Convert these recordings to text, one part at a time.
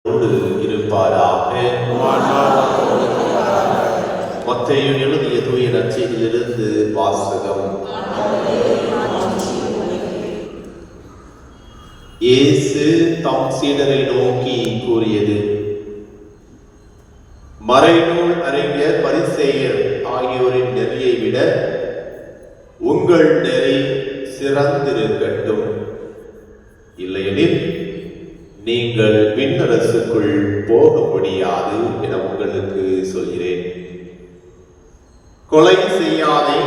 இருப்பாராக. மத்தேயு எழுதிய தூய நற்செய்தியிலிருந்து வாசகம். இயேசு தம் சீடரை நோக்கி கூறியது: மறைநூல் அறிஞர் பரிசேயர் ஆகியோரின் நெறியை விட உங்கள் நெறி சிறந்திருக்கட்டும். இல்லையெனில் நீங்கள் விண்ணரசுக்குள் போக முடியாது என உங்களுக்கு சொல்கிறேன். கொலை செய்யாதே,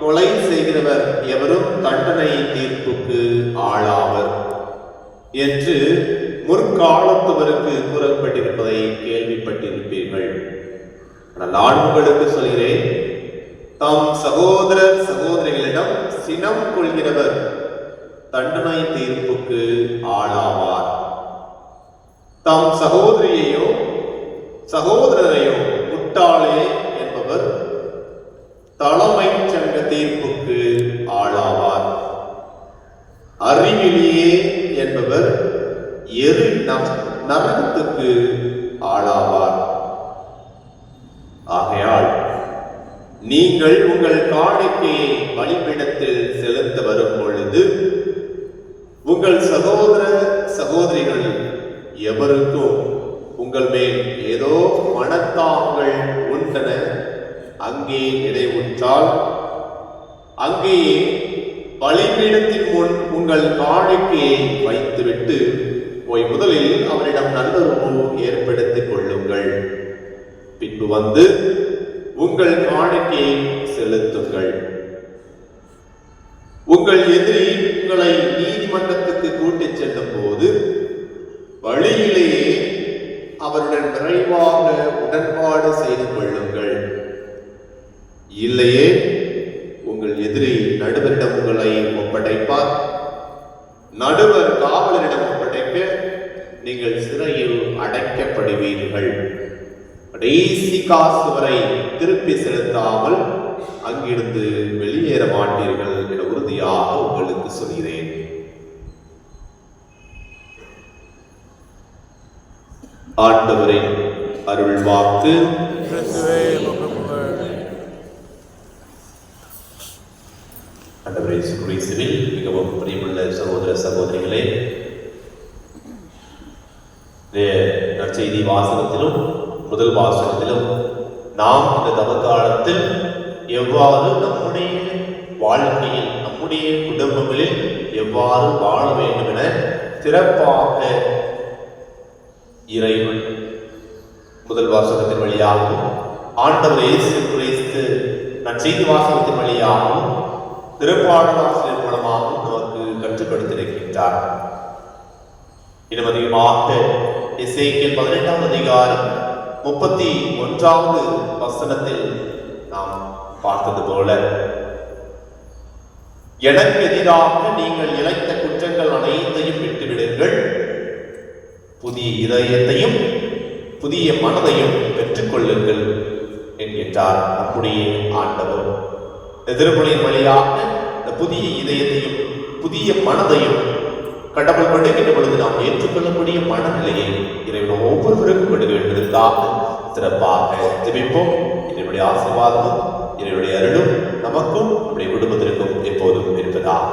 கொலை செய்கிறவர் எவரும் தண்டனை தீர்ப்புக்கு ஆளாவர் என்று முற்காலத்தவருக்கு கூறப்பட்டிருப்பதை கேள்விப்பட்டிருப்பீர்கள். நான் உங்களுக்கு சொல்கிறேன், தம் சகோதரர் சகோதரிகளிடம் சினம் கொள்கிறவர் தண்டனை தீர்ப்புக்கு ஆளாவார். தம் சகோதரியையோ சகோதரரையோ முட்டாளே என்பவர் தலைமை சங்க தீர்ப்புக்கு ஆளாவார். அறிவிலியே என்பவர் எரி நரகத்துக்கு ஆளாவார். ஆகையால் நீங்கள் உங்கள் காணிக்கையை பலிபீடத்தில் செலுத்த வரும் பொழுது உங்கள் சகோதர சகோதரிகள் எவருக்கும் உங்கள் மேல் ஏதோ மனத்தாங்கள் உண்டன அங்கே நினைவுற்றால் அங்கேயே பலிபீடத்தின் முன் உங்கள் காணிக்கையை வைத்துவிட்டு போய் முதலில் அவரிடம் நல்லுறவு ஏற்படுத்திக் கொள்ளுங்கள். பின்பு வந்து உங்கள் காணிக்கையை செலுத்துங்கள். உங்கள் எதிரி உங்களை நீதிமன்றத்துக்கு கூட்டிச் செல்லும் போது வழியிலேயே அவருடன் விரைவாக உடன்பாடு செய்து கொள்ளுங்கள். இல்லையே உங்கள் எதிரி நடுவரிடம் உங்களை ஒப்படைப்பார். நடுவர் காவலரிடம் ஒப்படைக்க நீங்கள் சிறையில் அடைக்கப்படுவீர்கள். கடைசி காசு வரை திருப்பி செலுத்தாமல் அங்கிருந்து வெளியேற மாட்டீர்கள் என உறுதியாக உங்களுக்கு சொல்கிறேன். ஆண்டவரின் அருள் வாக்கு. மிகவும் பிரியமுள்ள சகோதர சகோதரிகளே, நற்செய்தி வாசகத்திலும் முதல் வாசகத்திலும் நாம் இந்த தவக்காலத்தில் எவ்வாறு நம்முடைய வாழ்க்கையில் நம்முடைய குடும்பங்களில் எவ்வாறு வாழ வேண்டும் என சிறப்பாக இறைவன் முதல் வாசகத்தின் வழியாகவும் ஆண்டவர் இயேசு கிறிஸ்து நற்செய்தி வாசகத்தின் வழியாகவும் திருப்பாடல் ஆசிரியர் மூலமாகவும் நமக்கு கற்றுக் கொடுத்திருக்கின்றார். இன்னும் அதிகமாக எசேக்கியேல் 18ஆம் அதிகாரம் 31வது வசனத்தில் நாம் பார்த்தது போல, எனக்கு எதிராக நீங்கள் இழைத்த குற்றங்கள் அனைத்தையும் விட்டுவிடுங்கள், புதிய இதயத்தையும் புதிய மனதையும் பெற்றுக் கொள்ளுங்கள் என்கின்றார் நம்முடைய ஆண்டவர். திருமொழியின் வழியாக இந்த புதிய இதயத்தையும் புதிய மனதையும் கடவுள் படுகின்ற பொழுது நாம் ஏற்றுக்கொள்ளக்கூடிய மனநிலையை இறைவன் ஒவ்வொருவருக்கும் கொடுக்க வேண்டியதற்காக சிறப்பாக ஜெபிப்போம். இறைவனுடைய ஆசீர்வாதமும் இறைவனுடைய அருளும் நமக்கும் நம்முடைய குடும்பத்திற்கும் எப்போதும் இருப்பதாக.